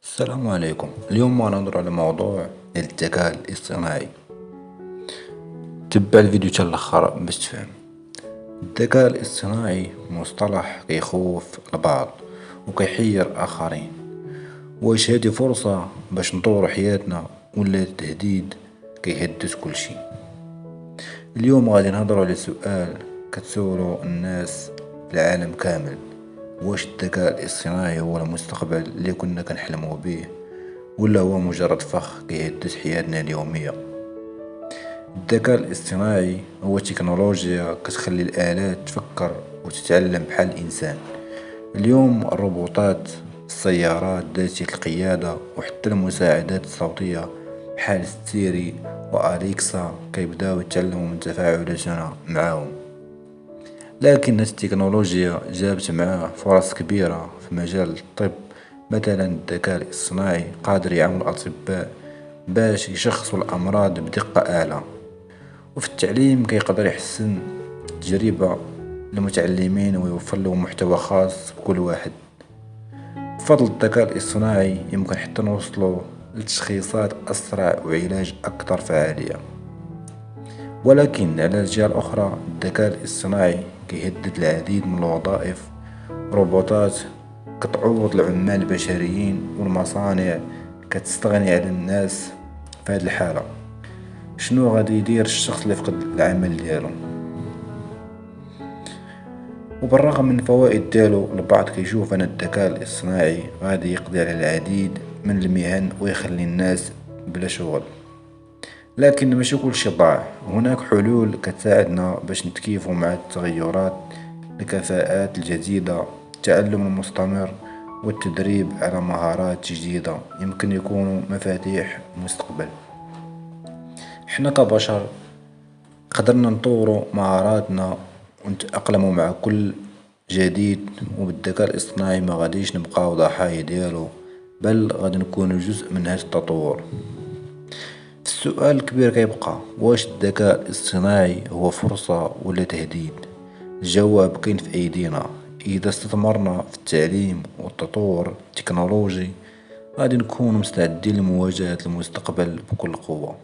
السلام عليكم. اليوم غنهضروا على موضوع ديال الذكاء الاصطناعي. تبع الفيديو حتى الاخر باش تفهم. الذكاء الاصطناعي مصطلح كيخوف البعض وكيحير اخرين. واش هذه فرصة باش نطوروا حياتنا ولا تهديد كيهدد كل شيء؟ اليوم غادي نهضروا على سؤال كتسولو الناس في العالم كامل: واش الذكاء الاصطناعي هو المستقبل اللي كنا كنحلموا به، ولا هو مجرد فخ كيهدد حياتنا اليومية؟ الذكاء الاصطناعي هو تكنولوجيا كتخلي الآلات تفكر وتتعلم بحال الإنسان. اليوم الروبوتات، السيارات ذاتية القيادة، وحتى المساعدات الصوتية بحال ستيري وأليكسا كيبداو يتعلموا من تفاعلاتنا معاهم. لكن هاد التكنولوجيا جابت معاه فرص كبيرة في مجال الطب. مثلا الذكاء الاصطناعي قادر يعاون الأطباء باش يشخصوا الأمراض بدقة أعلى، وفي التعليم كيقدر يحسن التجربة للمتعلمين ويوفر لهم محتوى خاص بكل واحد. بفضل الذكاء الاصطناعي يمكن حتى نوصلوا لتشخيصات أسرع وعلاج أكثر فعالية. ولكن على الجهة الأخرى الذكاء الاصطناعي كيهدد العديد من الوظائف. روبوتات كتعوض العمال البشريين، والمصانع كتستغني على الناس. في هذه الحالة شنو غادي يدير الشخص اللي فقد العمل ديالو؟ وبالرغم من الفوائد ديالو، البعض كيشوف ان الذكاء الاصطناعي غادي يقضي على العديد من المهن ويخلي الناس بلا شغل. لكن ماشي كل شيء ضاع، هناك حلول كتساعدنا باش نتكيفوا مع التغيرات. الكفاءات الجديدة، التعلم المستمر، والتدريب على مهارات جديدة يمكن يكونوا مفاتيح المستقبل. احنا كبشر قدرنا نطوروا مهاراتنا ونتأقلموا مع كل جديد، وبالذكاء الاصطناعي ما غاديش نبقاو ضحايا ديالو، بل غادي نكونوا جزء من هذا التطور. السؤال الكبير كيبقى: واش الذكاء الاصطناعي هو فرصة ولا تهديد؟ الجواب كاين في ايدينا. اذا استثمرنا في التعليم والتطور التكنولوجي غادي نكون مستعدين لمواجهة المستقبل بكل قوة.